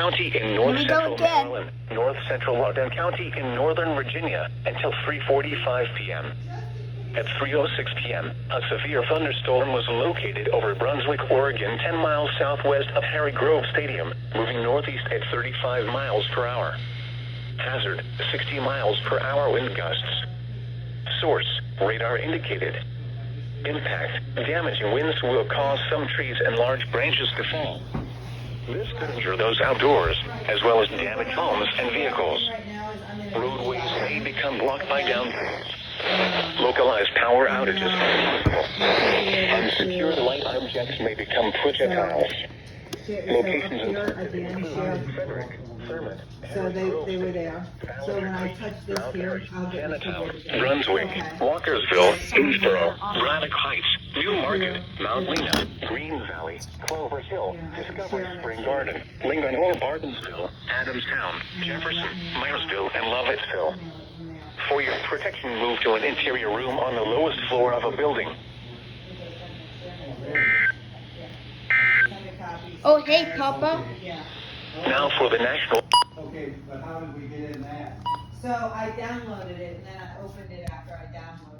County in north central Maryland, north central Loudoun County in northern Virginia until 3:45 p.m. At 3:06 p.m., a severe thunderstorm was located over Brunswick, Oregon, 10 miles southwest of Harry Grove Stadium, moving northeast at 35 miles per hour. Hazard, 60 miles per hour wind gusts. Source, radar indicated. Impact, damaging winds will cause some trees and large branches to fall. This could injure those outdoors, as well as damage homes and vehicles. Roadways may become blocked by downpours. Localized power outages are possible. Unsecured light objects may become projectiles. Locations include Frederick, Thurman, So they were there. So when I touch this here, I'll get the Chinatown, keyboard. Brunswick, Walkersville, Boothboro, Braddock Heights, New Market, Mount Lena, Green Valley, Clover Hill, Discovery Spring Garden, Lincoln Hall, Bardensville, Adamstown, Jefferson, Myersville, and Lovettsville. For your protection, move to an interior room on the lowest floor of a building. Oh, hey, Papa. Now for the national. Okay, but how did we get in that? So I downloaded it and then I opened it after I downloaded it.